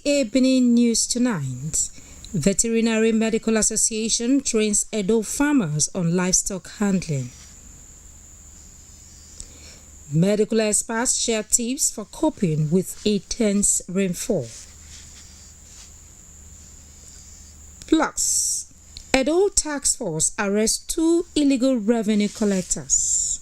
Nta Benin News tonight. Veterinary Medical Association trains Edo farmers on livestock handling. Medical experts share tips for coping with intense rainfall. Plus, Edo Task Force arrests 2 illegal revenue collectors.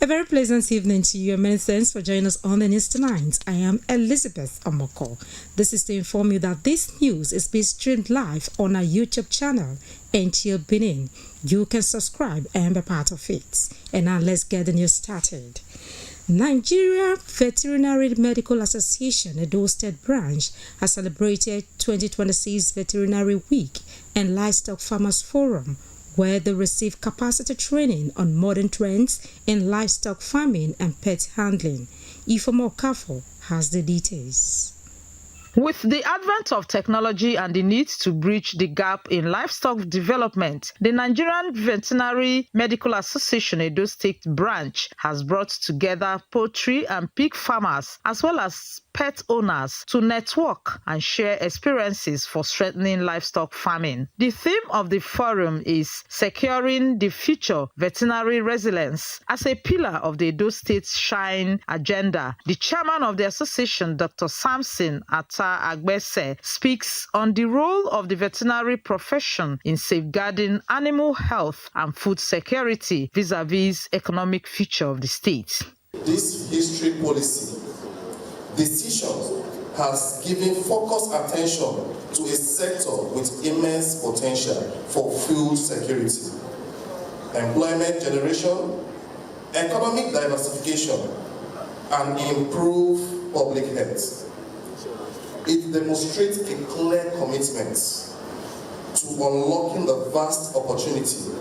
A very pleasant evening to you, and many thanks for joining us on the news tonight. I am Elizabeth Omoko. This is to inform you that this news is being streamed live on our YouTube channel, Nta Benin. You can subscribe and be part of it. And now let's get the news started. Nigeria Veterinary Medical Association, Edo State Branch, has celebrated 2026 Veterinary Week and Livestock Farmers Forum, where they receive capacity training on modern trends in livestock farming and pet handling. Ifeoma Okafor has the details. With the advent of technology and the need to bridge the gap in livestock development, the Nigerian Veterinary Medical Association Edo State Branch has brought together poultry and pig farmers as well as pet owners to network and share experiences for strengthening livestock farming. The theme of the forum is securing the future veterinary resilience as a pillar of the Edo State Shine agenda. The chairman of the association, Dr. Samson Nta Benin, speaks on the role of the veterinary profession in safeguarding animal health and food security vis-a-vis economic future of the state. This history policy decision has given focused attention to a sector with immense potential for food security, employment generation, economic diversification, and improved public health. It demonstrates a clear commitment to unlocking the vast opportunity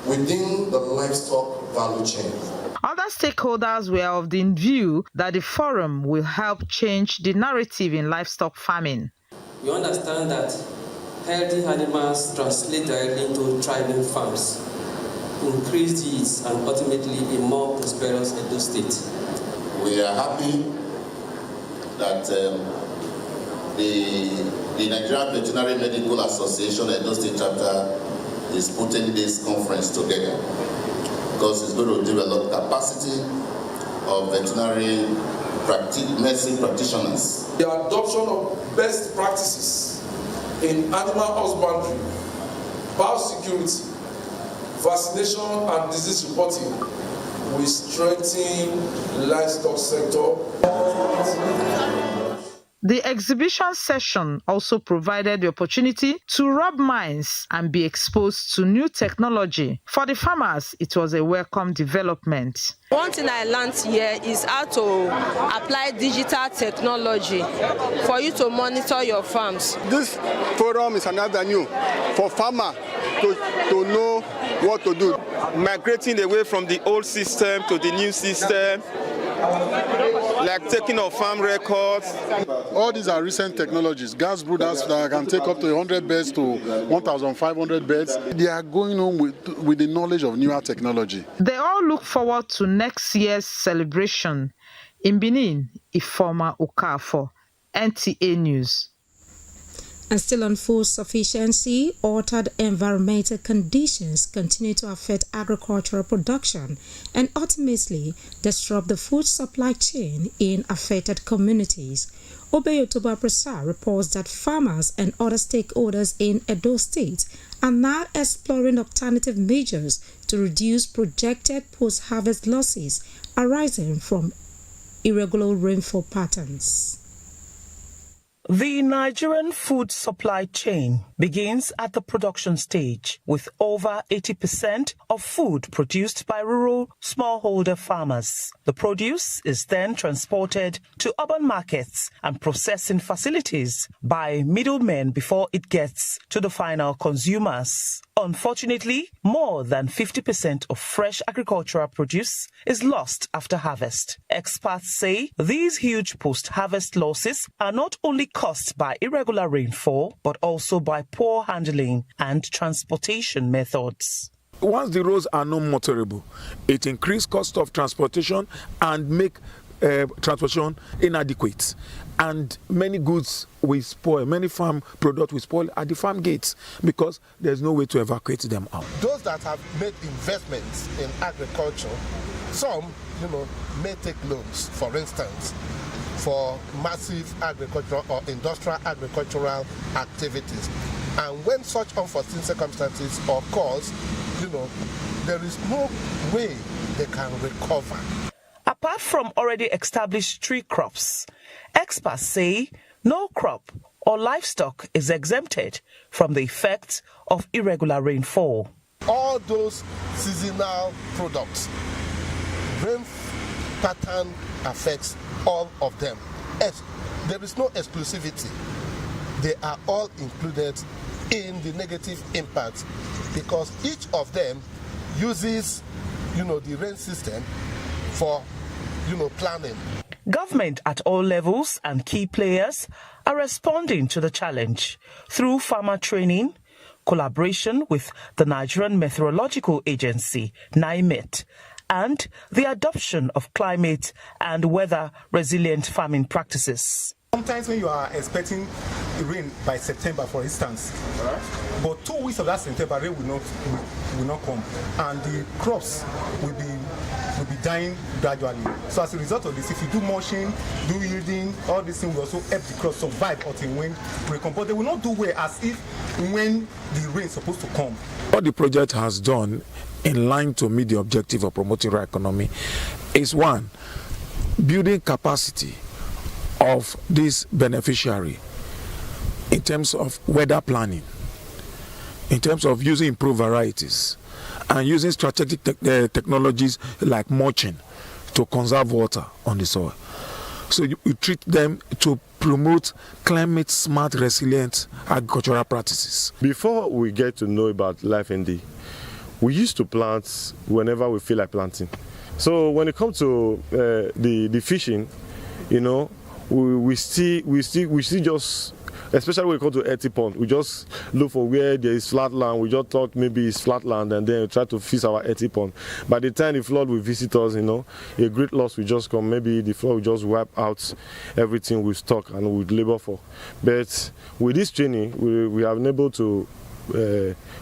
within the livestock value chain. Other stakeholders were of the view that the forum will help change the narrative in livestock farming. We understand that healthy animals translate directly into thriving farms, increased yields, and ultimately a more prosperous Edo State. We are happy that the Nigerian Veterinary Medical Association Edo State Chapter is putting this conference together, because it's going to develop capacity of veterinary medicine practitioners. The adoption of best practices in animal husbandry, biosecurity, vaccination and disease reporting will strengthen the livestock sector. The exhibition session also provided the opportunity to rub minds and be exposed to new technology. For the farmers, it was a welcome development. One thing I learned here is how to apply digital technology for you to monitor your farms. This forum is an avenue for farmers to know what to do. Migrating away from the old system to the new system, like taking of farm records. All these are recent technologies. Gas brooders that can take up to 100 beds to 1,500 beds. They are going on with the knowledge of newer technology. They all look forward to next year's celebration. In Benin, Ifeoma Okafor, NTA News. And still on food sufficiency, altered environmental conditions continue to affect agricultural production and ultimately disrupt the food supply chain in affected communities. Obeyotoba Prasad reports that farmers and other stakeholders in Edo State are now exploring alternative measures to reduce projected post-harvest losses arising from irregular rainfall patterns. The Nigerian food supply chain begins at the production stage, with over 80% of food produced by rural smallholder farmers. The produce is then transported to urban markets and processing facilities by middlemen before it gets to the final consumers. Unfortunately, more than 50% of fresh agricultural produce is lost after harvest. Experts say these huge post-harvest losses are not only caused by irregular rainfall, but also by poor handling and transportation methods. Once the roads are not motorable, it increases cost of transportation and make transportation inadequate, and many goods will spoil, many farm products will spoil at the farm gates because there's no way to evacuate them out. Those that have made investments in agriculture, some, may take loans, for instance, for massive agricultural or industrial agricultural activities. And when such unforeseen circumstances occurs, there is no way they can recover. Apart from already established tree crops, experts say no crop or livestock is exempted from the effects of irregular rainfall. All those seasonal products, rain pattern affects all of them. There is no exclusivity. They are all included in the negative impact because each of them uses, the rain system for, planning. Government at all levels and key players are responding to the challenge through farmer training, collaboration with the Nigerian Meteorological Agency, NIMET, and the adoption of climate and weather resilient farming practices. Sometimes when you are expecting rain by September, for instance, but 2 weeks of that September, rain will not come, and the crops will be dying gradually. So as a result of this, if you do mulching, do yielding, all these things will also help the crops survive until when rain comes. But they will not do well as if when the rain is supposed to come. What the project has done in line to meet the objective of promoting rural economy is one, building capacity of this beneficiary in terms of weather planning, in terms of using improved varieties, and using strategic technologies like mulching to conserve water on the soil. So you treat them to promote climate smart, resilient agricultural practices. Before we get to know about Life ND, we used to plant whenever we feel like planting. So when it comes to the fishing, we still just, especially when it comes to earthy pond, we just look for where there is flat land. We just thought maybe it's flat land and then we try to fish our earthy pond. By the time the flood will visit us, a great loss will just come. Maybe the flood will just wipe out everything we stock and we labor for. But with this training, we have been able to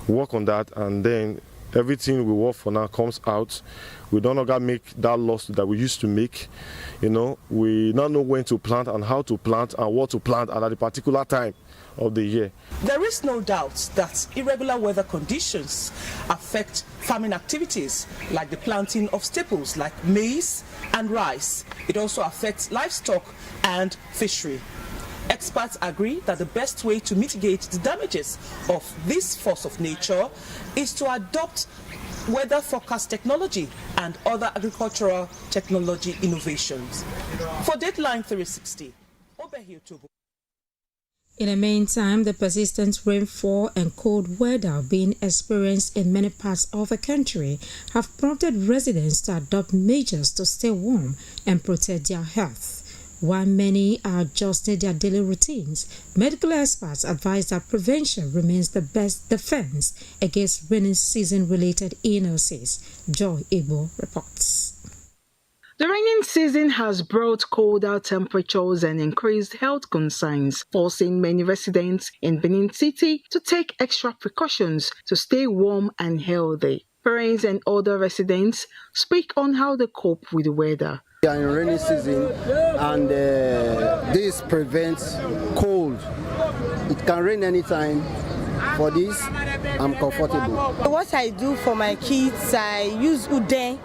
work on that, and then everything we work for now comes out. We no longer make that loss that we used to make. We now know when to plant and how to plant and what to plant at a particular time of the year. There is no doubt that irregular weather conditions affect farming activities like the planting of staples like maize and rice. It also affects livestock and fishery. Experts agree that the best way to mitigate the damages of this force of nature is to adopt weather forecast technology and other agricultural technology innovations. For Deadline 360, Obehio Tobo. In the meantime, the persistent rainfall and cold weather being experienced in many parts of the country have prompted residents to adopt measures to stay warm and protect their health. While many are adjusting their daily routines, medical experts advise that prevention remains the best defense against rainy season-related illnesses. Joy Igbo reports. The rainy season has brought colder temperatures and increased health concerns, forcing many residents in Benin City to take extra precautions to stay warm and healthy. Parents and other residents speak on how they cope with the weather. We are in rainy season, and this prevents cold. It can rain anytime. For this, I'm comfortable. What I do for my kids, I use Uden.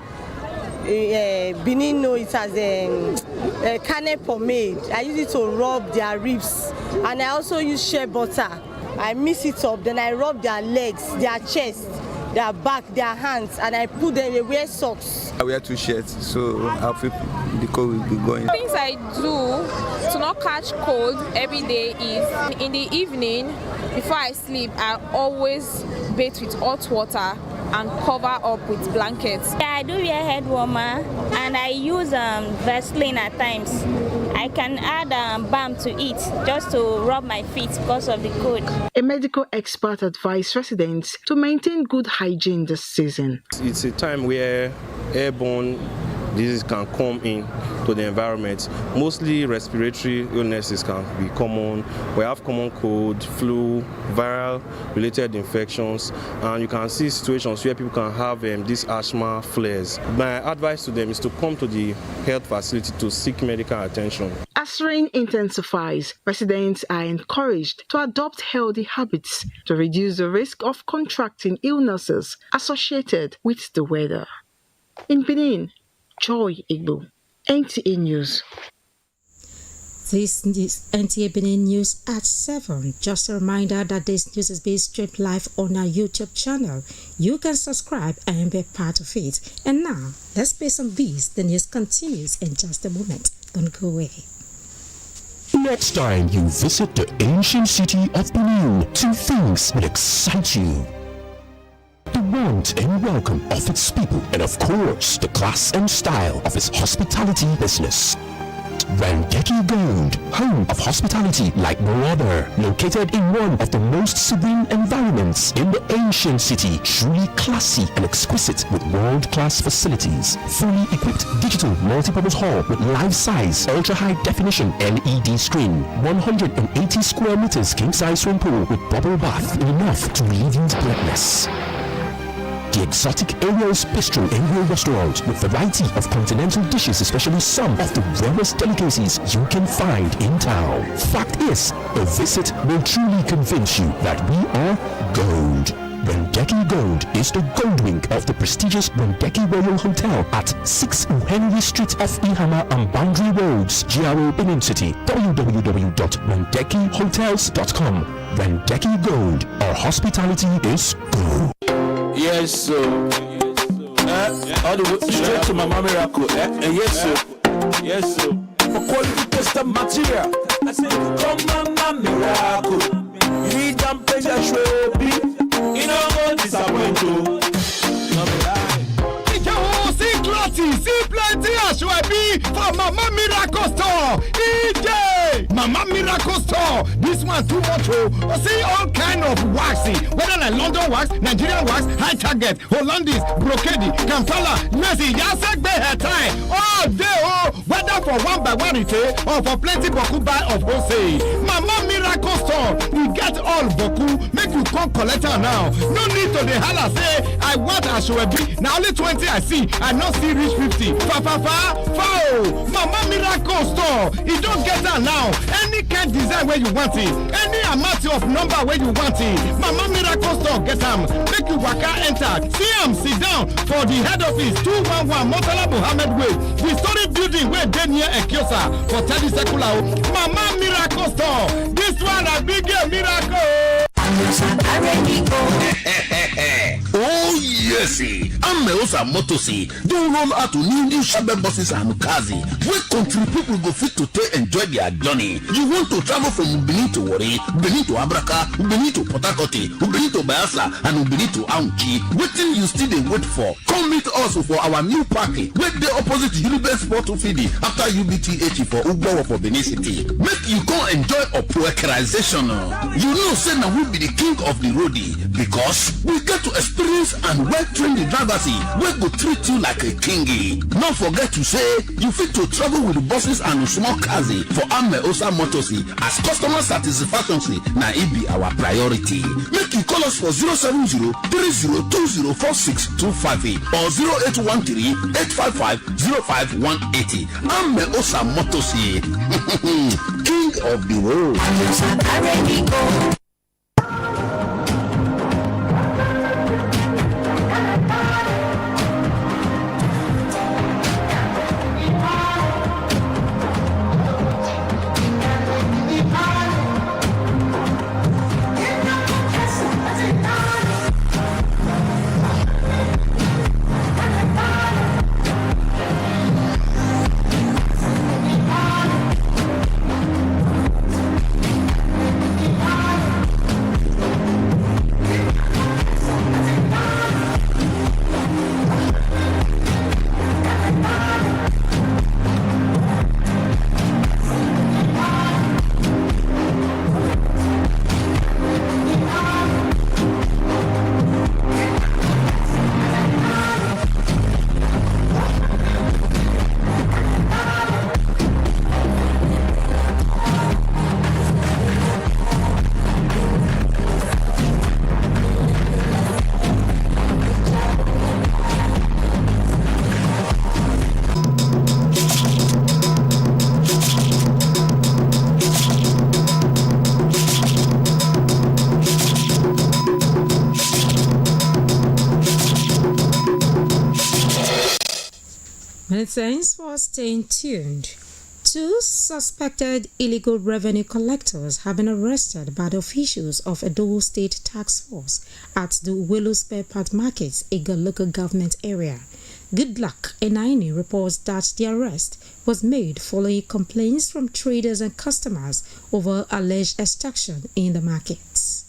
Benin know it as a cane pomade. I use it to rub their ribs, and I also use shea butter. I mix it up, then I rub their legs, their chest, their back, their hands, and I put them, they wear socks. I wear 2 shirts, so I feel the cold will be going. Things I do to not catch cold every day is in the evening, before I sleep, I always bathe with hot water and cover up with blankets. Yeah, I do wear head warmer, and I use Vaseline at times. I can add balm to it just to rub my feet because of the cold. A medical expert advised residents to maintain good hygiene this season. It's a time where airborne diseases can come in to the environment. Mostly respiratory illnesses can be common. We have common cold, flu, viral related infections, and you can see situations where people can have these asthma flares. My advice to them is to come to the health facility to seek medical attention. As rain intensifies, residents are encouraged to adopt healthy habits to reduce the risk of contracting illnesses associated with the weather. In Benin, Joy Igbo, NTA News. This is Nta Benin News at 7. Just a reminder that this news is being streamed live on our YouTube channel. You can subscribe and be part of it. And now, let's play some beats. The news continues in just a moment. Don't go away. Next time you visit the ancient city of Benin, two things will excite you: the warmth and welcome of its people, and of course, the class and style of its hospitality business. Wendeki Gold, home of hospitality like no other, located in one of the most serene environments in the ancient city, truly classy and exquisite with world-class facilities. Fully equipped digital multipurpose hall with life-size, ultra-high definition LED screen, 180 square meters king-size swimming pool with bubble bath, enough to leave you breathless. The exotic Ariel's Bistro and Grill Restaurant with variety of continental dishes, especially some of the rarest delicacies you can find in town. Fact is, a visit will truly convince you that we are gold. Wendeki Gold is the gold wing of the prestigious Wendeki Royal Hotel at 6 Henry Street off Ihama and Boundary Roads, GRO Benin City. www.wendekihotels.com. Wendeki Gold, our hospitality is gold. Yes, sir. All the way straight to Mama Miracle. Yes, sir. Yes, sir. For quality tested material. I say, come Mama Miracle. You need them pleasure show be. You know what disappoint you. See plenty as you be for Mama Miracle Store. EJ Mama Miracle Store. This one too much. See all kind of waxy, whether like London wax, Nigerian wax, high target, Hollandese, brocade, Kampala, Messi, Yasek hair tie. All day whether for one by one retail or for plenty boku buy of wholesale. Mama Miracle Store, we get all boku. Make you come collect her now. No need to the holla say I want as you be. Now only 20 I see. I not see reach 50. Foul. Mama Miracle Store. You don't get that now. Any kind design where you want it. Any amount of number where you want it. Mama Miracle Store get them. Make you waka enter. See them sit down for the head office 211 Motala Muhammad Way. The story building where they near Ekiosa for 30 Sekula. Mama Miracle Store. This one a big miracle. Oh yes, Ameosa Motosi don't roll out to new Shabe buses and Ukazi. Where country people go fit to enjoy their journey. You want to travel from Benin to Wari, Benin to Abraka, Benin to Port Harcourt, Benin to Bayelsa, and Benin to Aunchi. Waiting you still they wait for. Come meet us for our new party. Wait the opposite Unibet Sport Fidi after UBTH for Ubawa for Benin City. Make you go enjoy a poekerization. You know, say now we be the king of the roadie because we get to experience and well-trained drivers wey go treat you like a kingy. Don't forget to say you fit to travel with buses and small cars for Ameosa Motors as customer satisfaction na it be our priority. Make you call us for 070-3020-4625 or 0813-855-05180. Ameosa Motors, king of the road. Many thanks for staying tuned. 2 suspected illegal revenue collectors have been arrested by the officials of Edo State Task Force at the Willow Spare Part Markets, Ega local government area. Goodluck Enaini reports that the arrest was made following complaints from traders and customers over alleged extraction in the markets.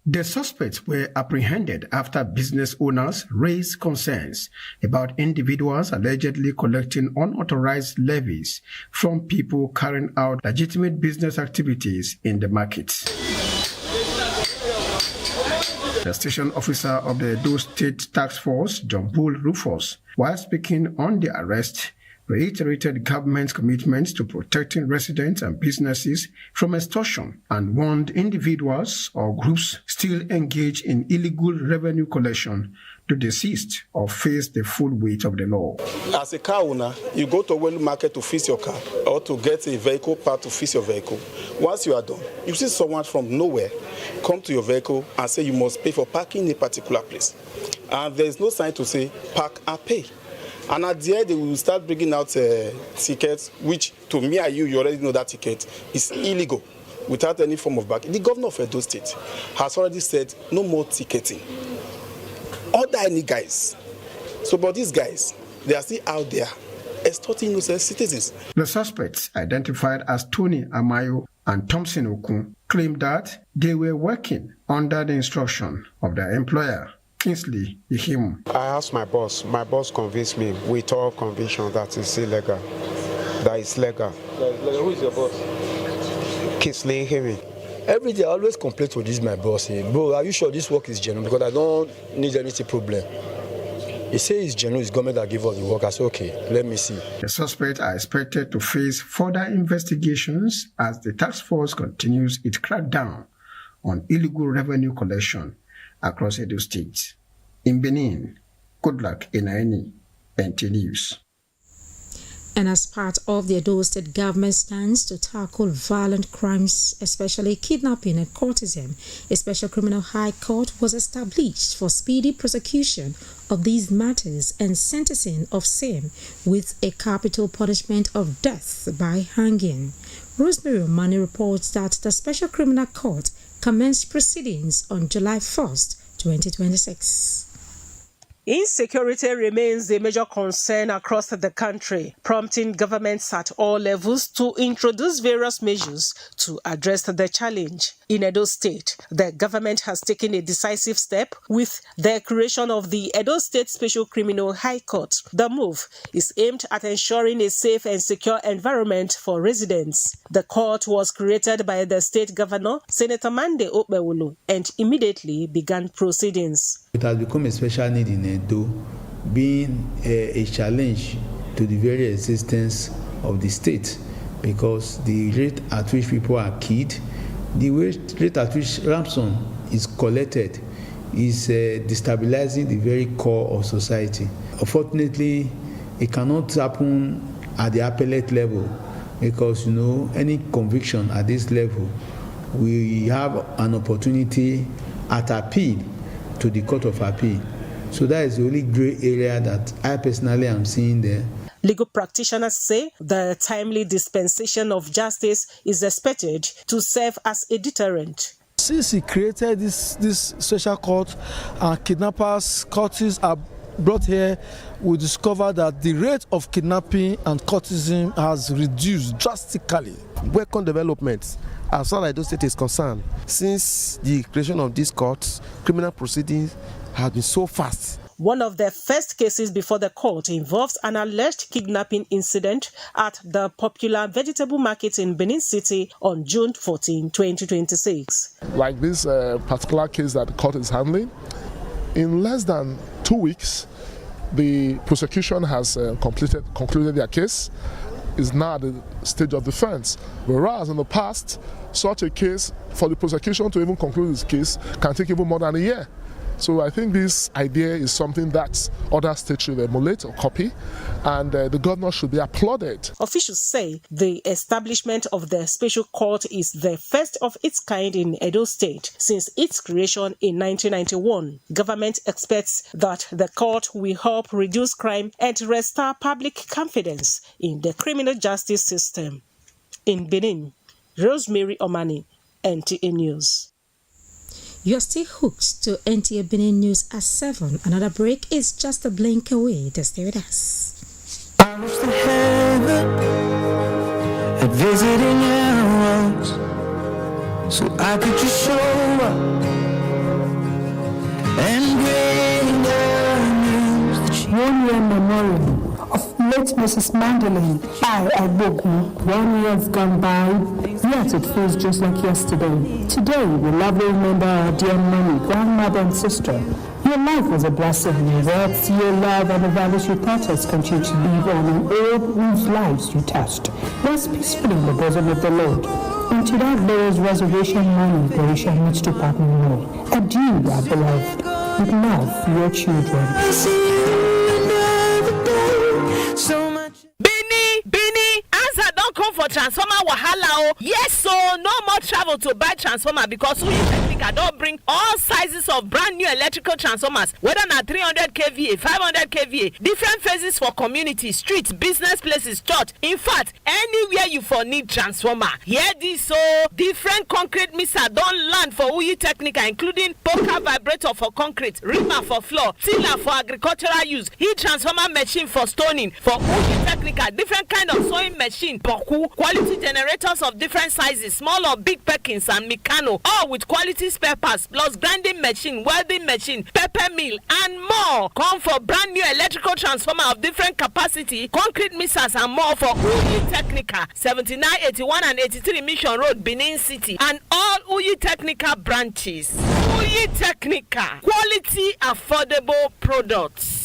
The suspects were apprehended after business owners raised concerns about individuals allegedly collecting unauthorized levies from people carrying out legitimate business activities in the markets. The station officer of the Edo State Task Force, John Bull Rufus, while speaking on the arrest, reiterated government's commitment to protecting residents and businesses from extortion and warned individuals or groups still engaged in illegal revenue collection to desist or face the full weight of the law. As a car owner, you go to a well market to fix your car or to get a vehicle part to fix your vehicle. Once you are done, you see someone from nowhere come to your vehicle and say you must pay for parking in a particular place. And there is no sign to say park and pay. And at the end, they will start bringing out tickets, which to me and you already know that ticket is illegal, without any form of backing. The governor of Edo State has already said no more ticketing. Other any guys. So, but these guys, they are still out there extorting innocent citizens. The suspects, identified as Tony Amayo and Thompson Okun, claimed that they were working under the instruction of their employer, Kingsley Ihim. I asked my boss. My boss convinced me with all conviction that it's illegal. That it's legal. Who is your boss? Kingsley Ihim. Every day I always complain to this my boss. Bro, are you sure this work is genuine? Because I don't need any problem. He says it's genuine, it's government that give us the work. I say, okay, let me see. The suspects are expected to face further investigations as the task force continues its crackdown on illegal revenue collection across Edo State. In Benin, Goodluck Enaini, NT News. And as part of the Edo State government's stance to tackle violent crimes, especially kidnapping and courtesan, a special criminal high court was established for speedy prosecution of these matters and sentencing of same with a capital punishment of death by hanging. Rosemary Omani reports that the special criminal court commenced proceedings on July 1st, 2026. Insecurity remains a major concern across the country, prompting governments at all levels to introduce various measures to address the challenge. In Edo State, the government has taken a decisive step with the creation of the Edo State Special Criminal High Court. The move is aimed at ensuring a safe and secure environment for residents. The court was created by the state governor, Senator Mande Okbewulu, and immediately began proceedings. It has become a special need in Edo, being a challenge to the very existence of the state, because the rate at which people are killed, the rate at which ransom is collected is destabilizing the very core of society. Unfortunately, it cannot happen at the appellate level because, any conviction at this level, we have an opportunity at appeal to the Court of Appeal. So that is the only gray area that I personally am seeing there. Legal practitioners say the timely dispensation of justice is expected to serve as a deterrent. Since he created this special court and kidnappers, courtesans are brought here, we discover that the rate of kidnapping and courtesan has reduced drastically. Welcome developments as far as Edo State is concerned. Since the creation of this court, criminal proceedings have been so fast. One of the first cases before the court involves an alleged kidnapping incident at the popular vegetable market in Benin City on June 14, 2026. Like this particular case that the court is handling, in less than 2 weeks, the prosecution has concluded their case, is now at the stage of defense. Whereas in the past, such a case, for the prosecution to even conclude this case, can take even more than a year. So I think this idea is something that other states should emulate or copy, and the governor should be applauded. Officials say the establishment of the special court is the first of its kind in Edo State since its creation in 1991. Government expects that the court will help reduce crime and restore public confidence in the criminal justice system. In Benin, Rosemary Omani, NTA News. You're still hooked to Nta Benin News at 7. Another break is just a blink away. Just stay with us. I wish the heaven at visiting hours, so I could just show up and bring the news that she... 1 year memorial of late Mrs. Mandolin by Agbogu. 1 year has gone by, yet it feels just like yesterday. Today, we lovely remember our dear mommy, grandmother and sister. Your life was a blessing. Your words, your love, and the values you taught us continue to live on in all whose lives you touched. Rest peacefully in the bosom of the Lord. And to that glorious resurrection morning, where we shall meet to part no more. Adieu, our beloved. With love, your children. So much. Bini, answer don't come for transformer wahala. Yes, so no more travel to buy transformer because we technical don't bring all sizes of brand new electrical transformers, whether na 300 kVA, 500 kVA, different phases for community, streets, business places, church. In fact, anywhere you for need transformer. Hear this, so different concrete mixer don't land for Uyi Technica, including poker vibrator for concrete, reamer for floor, tiller for agricultural use, heat transformer machine for stoning, for Uyi Technica, different kind of sewing machine, Boku, quality generators of different sizes, small or big Perkins and Mikano, all with quality spare parts, plus grinding machine, welding machine, pepper mill, and more. Come for brand new electrical transformer of different capacity, concrete mixers and more for Uyi Technica, 79, 81 and 83 Mission Road, Benin City, and all Uyi Technica branches. Uyi Technica, quality, affordable products.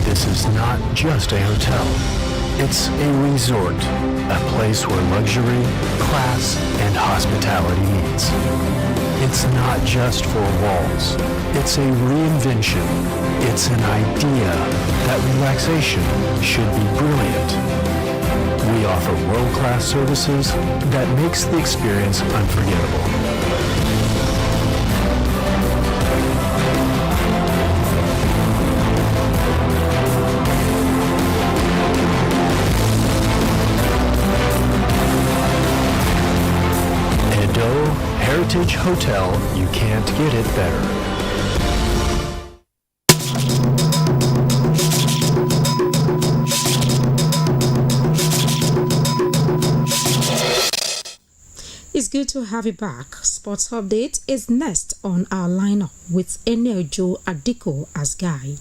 This is not just a hotel. It's a resort, a place where luxury, class, and hospitality meets. It's not just four walls. It's a reinvention. It's an idea that relaxation should be brilliant. We offer world-class services that makes the experience unforgettable. Heritage Hotel, you can't get it better. It's good to have you back. Sports Update is next on our lineup with Eneljo Adiko as guide.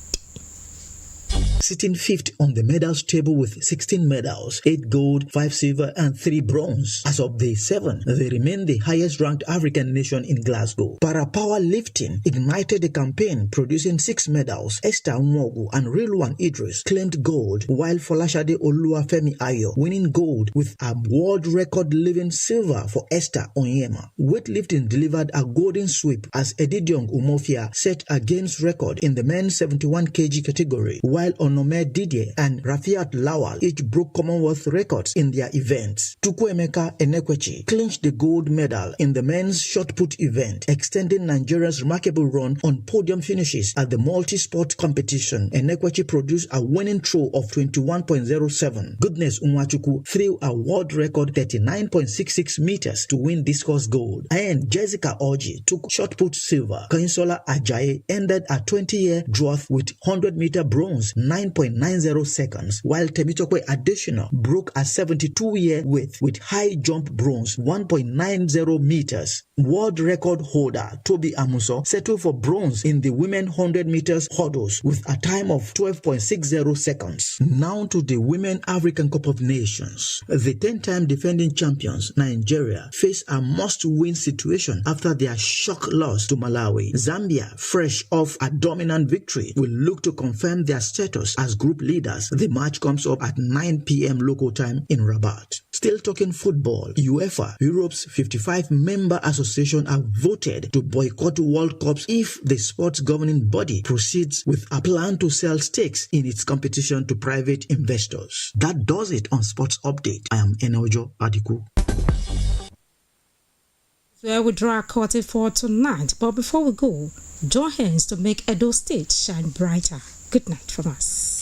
Sitting fifth on the medals table with 16 medals, 8 gold, 5 silver, and 3 bronze. As of day 7, they remain the highest-ranked African nation in Glasgow. Para-power lifting ignited the campaign, producing 6 medals. Esther Nwogu and Rilwan Idris claimed gold, while Folashade Oluwafemi Ayo winning gold with a world record leaving silver for Esther Onyema. Weightlifting delivered a golden sweep as Edidiong Umofia set a Guinness record in the men's 71 kg category, while Onome Didier and Rafiat Lawal each broke Commonwealth records in their events. Chukwuemeka Enekwechi clinched the gold medal in the men's shot put event, extending Nigeria's remarkable run on podium finishes at the multi-sport competition. Enekwechi produced a winning throw of 21.07. Goodness Nwachukwu threw a world record 39.66 meters to win discus gold. And Jessica Orji took shot put silver. Kansola Ajayi ended a 20-year drought with 100-meter bronze, 9.90 seconds, while Temitope Additional broke a 72-year with high jump bronze, 1.90 meters. World record holder Toby Amuso settled for bronze in the women 100 meters hurdles with a time of 12.60 seconds. Now to the Women African Cup of Nations. The 10-time defending champions, Nigeria, face a must-win situation after their shock loss to Malawi. Zambia, fresh off a dominant victory, will look to confirm their status as group leaders. The match comes up at 9 p.m. local time in Rabat. Still talking football, UEFA, Europe's 55-member association, have voted to boycott World Cups if the sports governing body proceeds with a plan to sell stakes in its competition to private investors. That does it on Sports Update. I am Enojo Adiku. Where we draw a curtain for tonight, but before we go, join hands to make Edo State shine brighter. Good night from us.